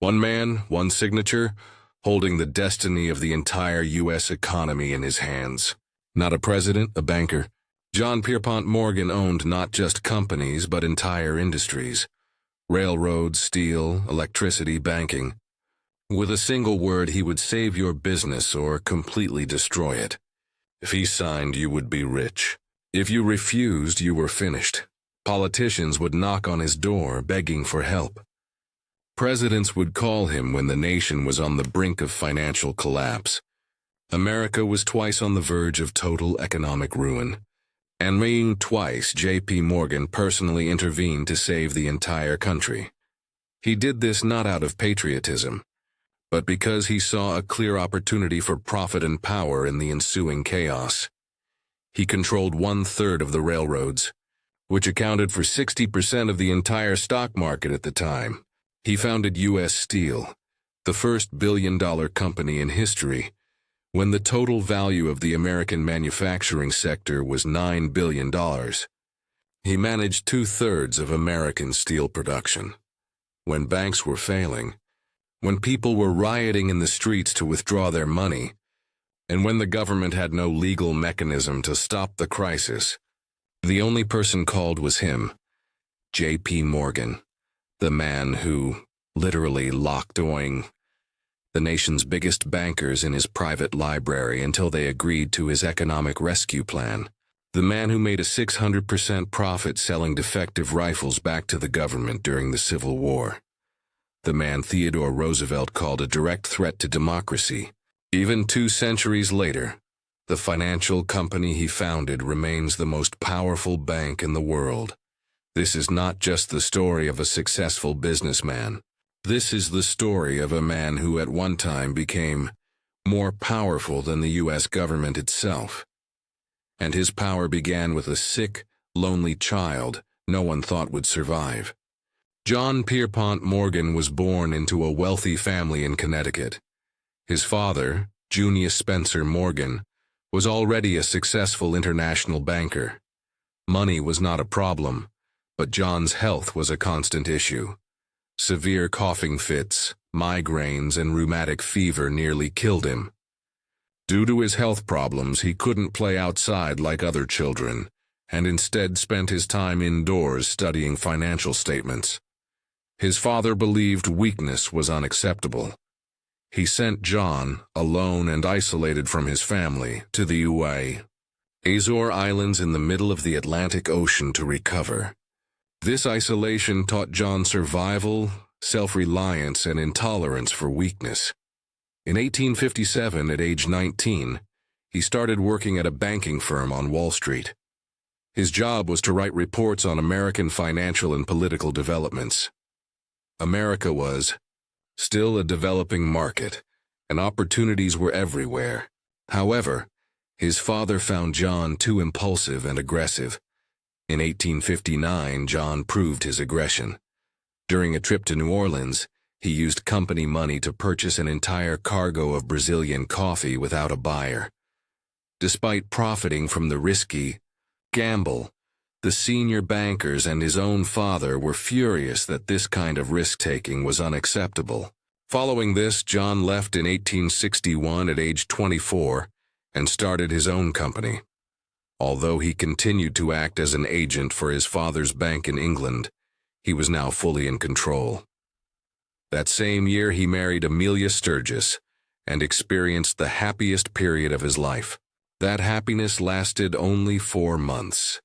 One man, one signature, holding the destiny of the entire U.S. economy in his hands. Not a president, a banker. John Pierpont Morgan owned not just companies but entire industries. Railroads, steel, electricity, banking. With a single word, he would save your business or completely destroy it. If he signed, you would be rich. If you refused, you were finished. Politicians would knock on his door, begging for help. Presidents would call him when the nation was on the brink of financial collapse. America was twice on the verge of total economic ruin. And twice, J.P. Morgan personally intervened to save the entire country. He did this not out of patriotism, but because he saw a clear opportunity for profit and power in the ensuing chaos. He controlled 1/3 of the railroads, which accounted for 60% of the entire stock market at the time. He founded U.S. Steel, the first billion-dollar company in history, when the total value of the American manufacturing sector was $9 billion. He managed 2/3 of American steel production. When banks were failing, when people were rioting in the streets to withdraw their money, and when the government had no legal mechanism to stop the crisis, the only person called was him, J.P. Morgan, the man who literally locked the nation's biggest bankers in his private library until they agreed to his economic rescue plan. The man who made a 600% profit selling defective rifles back to the government during the Civil War. The man Theodore Roosevelt called a direct threat to democracy. Even 2 centuries later, the financial company he founded remains the most powerful bank in the world. This is not just the story of a successful businessman. This is the story of a man who at one time became more powerful than the U.S. government itself. And his power began with a sick, lonely child no one thought would survive. John Pierpont Morgan was born into a wealthy family in Connecticut. His father, Junius Spencer Morgan, was already a successful international banker. Money was not a problem, but John's health was a constant issue. Severe coughing fits, migraines, and rheumatic fever nearly killed him. Due to his health problems, he couldn't play outside like other children, and instead spent his time indoors studying financial statements. His father believed weakness was unacceptable. He sent John, alone and isolated from his family, to the Azores Islands in the middle of the Atlantic Ocean to recover. This isolation taught John survival, self-reliance, and intolerance for weakness. In 1857, at age 19, he started working at a banking firm on Wall Street. His job was to write reports on American financial and political developments. America was still a developing market, and opportunities were everywhere. However, his father found John too impulsive and aggressive. In 1859, John proved his aggression. During a trip to New Orleans, he used company money to purchase an entire cargo of Brazilian coffee without a buyer. Despite profiting from the risky gamble, the senior bankers and his own father were furious that this kind of risk-taking was unacceptable. Following this, John left in 1861 at age 24 and started his own company. Although he continued to act as an agent for his father's bank in England, he was now fully in control. That same year, he married Amelia Sturgis and experienced the happiest period of his life. That happiness lasted only 4 months.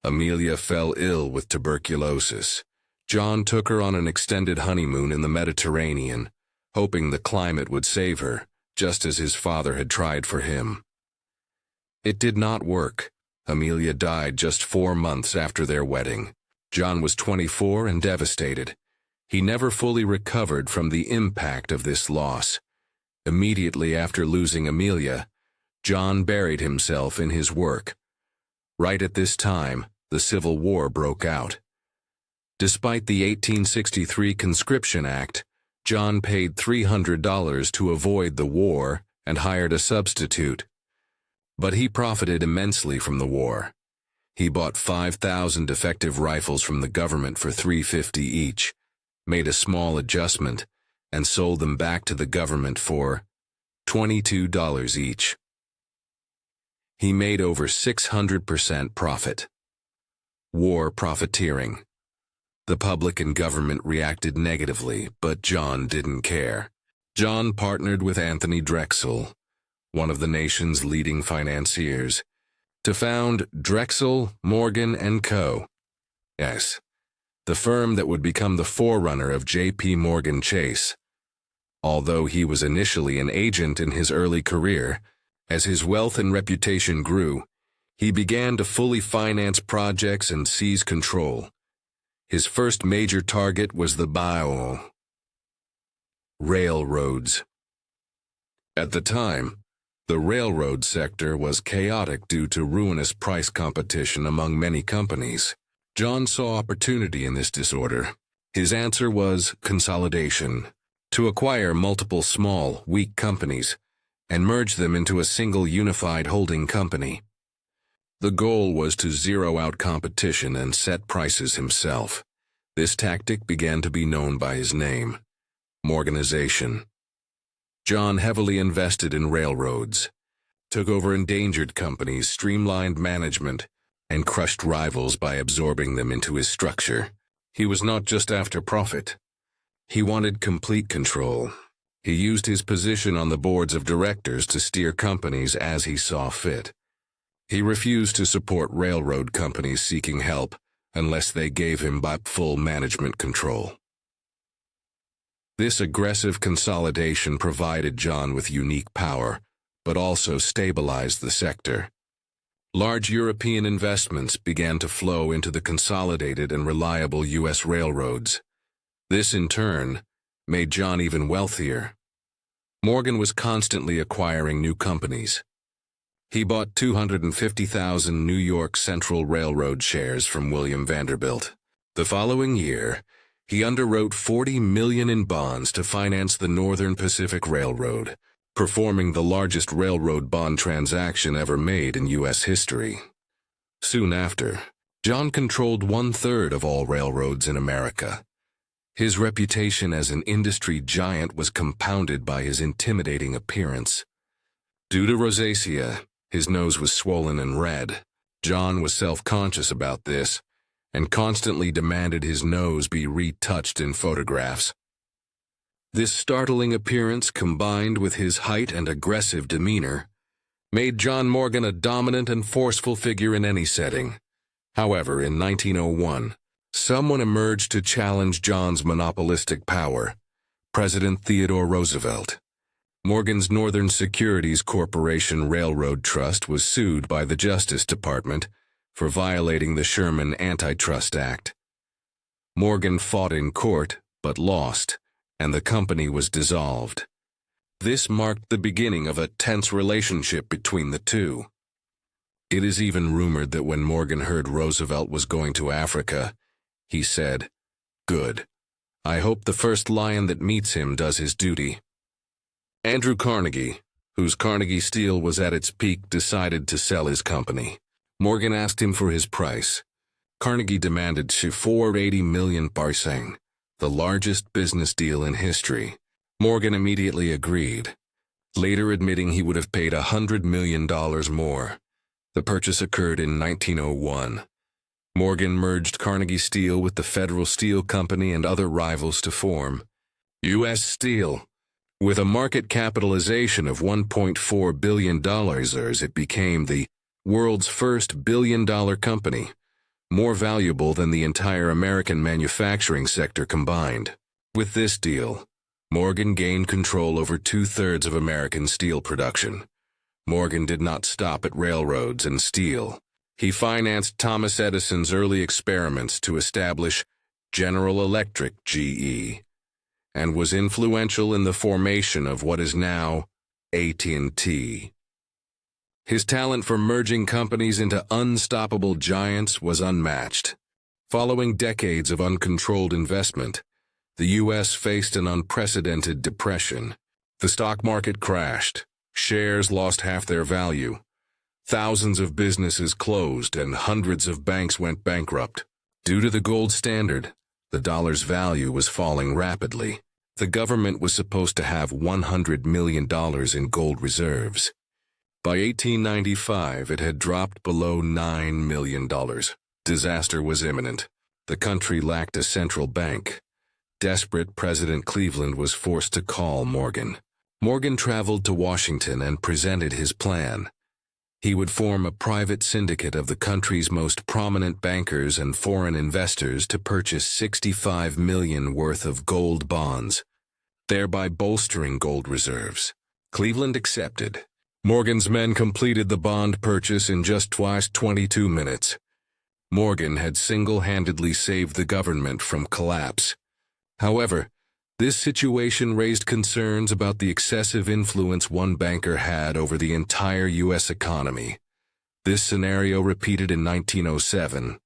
Amelia fell ill with tuberculosis. John took her on an extended honeymoon in the Mediterranean, hoping the climate would save her, just as his father had tried for him. It did not work. Amelia died just 4 months after their wedding. John was 24 and devastated. He never fully recovered from the impact of this loss. Immediately after losing Amelia, John buried himself in his work. Right at this time, the Civil War broke out. Despite the 1863 Conscription Act, John paid $300 to avoid the war and hired a substitute. But he profited immensely from the war. He bought 5,000 defective rifles from the government for $350 each, made a small adjustment, and sold them back to the government for $22 each. He made over 600% profit. War profiteering. The public and government reacted negatively, but John didn't care. John partnered with Anthony Drexel, one of the nation's leading financiers, to found Drexel, Morgan & Co. Yes, the firm that would become the forerunner of J.P. Morgan Chase. Although he was initially an agent in his early career, as his wealth and reputation grew, he began to fully finance projects and seize control. His first major target was the railroads. At the time, the railroad sector was chaotic due to ruinous price competition among many companies. John saw opportunity in this disorder. His answer was consolidation, to acquire multiple small, weak companies and merge them into a single unified holding company. The goal was to zero out competition and set prices himself. This tactic began to be known by his name, Morganization. John heavily invested in railroads, took over endangered companies, streamlined management, and crushed rivals by absorbing them into his structure. He was not just after profit. He wanted complete control. He used his position on the boards of directors to steer companies as he saw fit. He refused to support railroad companies seeking help unless they gave him full management control. This aggressive consolidation provided John with unique power, but also stabilized the sector. Large European investments began to flow into the consolidated and reliable U.S. railroads. This, in turn, made John even wealthier. Morgan was constantly acquiring new companies. He bought 250,000 New York Central Railroad shares from William Vanderbilt. The following year, he underwrote $40 million in bonds to finance the Northern Pacific Railroad, performing the largest railroad bond transaction ever made in U.S. history. Soon after, John controlled 1/3 of all railroads in America. His reputation as an industry giant was compounded by his intimidating appearance. Due to rosacea, his nose was swollen and red. John was self-conscious about this and constantly demanded his nose be retouched in photographs. This startling appearance, combined with his height and aggressive demeanor, made John Morgan a dominant and forceful figure in any setting. However, in 1901, someone emerged to challenge John's monopolistic power: President Theodore Roosevelt. Morgan's Northern Securities Corporation Railroad Trust was sued by the Justice Department for violating the Sherman Antitrust Act. Morgan fought in court, but lost, and the company was dissolved. This marked the beginning of a tense relationship between the two. It is even rumored that when Morgan heard Roosevelt was going to Africa, he said, "Good. I hope the first lion that meets him does his duty." Andrew Carnegie, whose Carnegie Steel was at its peak, decided to sell his company. Morgan asked him for his price. Carnegie demanded $480 million, the largest business deal in history. Morgan immediately agreed, later admitting he would have paid $100 million more. The purchase occurred in 1901. Morgan merged Carnegie Steel with the Federal Steel Company and other rivals to form U.S. Steel. With a market capitalization of $1.4 billion, it became the world's first billion-dollar company, more valuable than the entire American manufacturing sector combined. With this deal, Morgan gained control over 2/3 of American steel production. Morgan did not stop at railroads and steel. He financed Thomas Edison's early experiments to establish General Electric (GE), and was influential in the formation of what is now AT&T. His talent for merging companies into unstoppable giants was unmatched. Following decades of uncontrolled investment, the U.S. faced an unprecedented depression. The stock market crashed, shares lost half their value, thousands of businesses closed, and hundreds of banks went bankrupt. Due to the gold standard, the dollar's value was falling rapidly. The government was supposed to have $100 million in gold reserves. By 1895, it had dropped below $9 million. Disaster was imminent. The country lacked a central bank. Desperate, President Cleveland was forced to call Morgan. Morgan traveled to Washington and presented his plan. He would form a private syndicate of the country's most prominent bankers and foreign investors to purchase $65 million worth of gold bonds, thereby bolstering gold reserves. Cleveland accepted. Morgan's men completed the bond purchase in just 22 minutes. Morgan had single-handedly saved the government from collapse. However, this situation raised concerns about the excessive influence one banker had over the entire U.S. economy. This scenario repeated in 1907.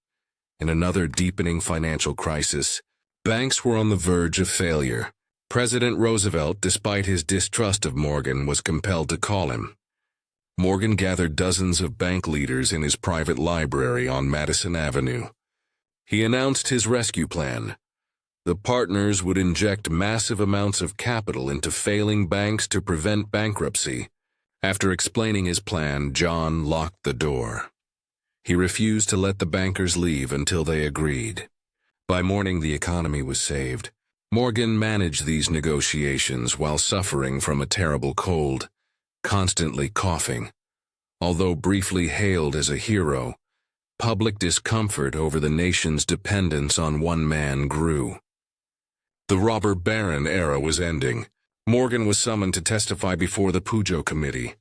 In another deepening financial crisis, banks were on the verge of failure. President Roosevelt, despite his distrust of Morgan, was compelled to call him. Morgan gathered dozens of bank leaders in his private library on Madison Avenue. He announced his rescue plan. The partners would inject massive amounts of capital into failing banks to prevent bankruptcy. After explaining his plan, John locked the door. He refused to let the bankers leave until they agreed. By morning, the economy was saved. Morgan managed these negotiations while suffering from a terrible cold, constantly coughing. Although briefly hailed as a hero, public discomfort over the nation's dependence on one man grew. The robber baron era was ending. Morgan was summoned to testify before the Pujo Committee,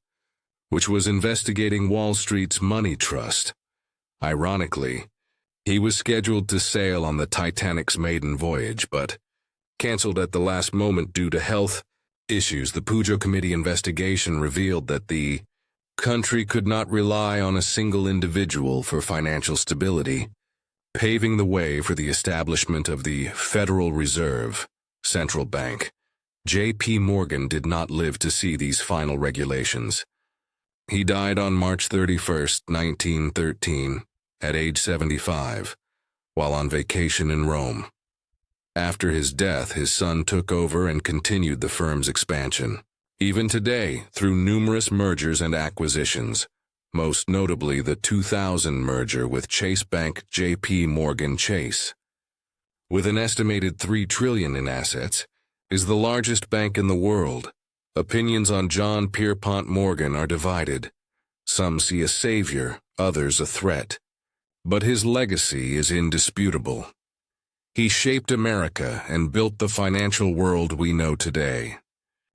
which was investigating Wall Street's money trust. Ironically, he was scheduled to sail on the Titanic's maiden voyage, but canceled at the last moment due to health issues. The Pujo Committee investigation revealed that the country could not rely on a single individual for financial stability, paving the way for the establishment of the Federal Reserve Central Bank. J.P. Morgan did not live to see these final regulations. He died on March 31, 1913, at age 75, while on vacation in Rome. After his death, his son took over and continued the firm's expansion. Even today, through numerous mergers and acquisitions, most notably the 2000 merger with Chase Bank J.P. Morgan Chase, with an estimated $3 trillion in assets, is the largest bank in the world. Opinions on John Pierpont Morgan are divided. Some see a savior, others a threat. But his legacy is indisputable. He shaped America and built the financial world we know today.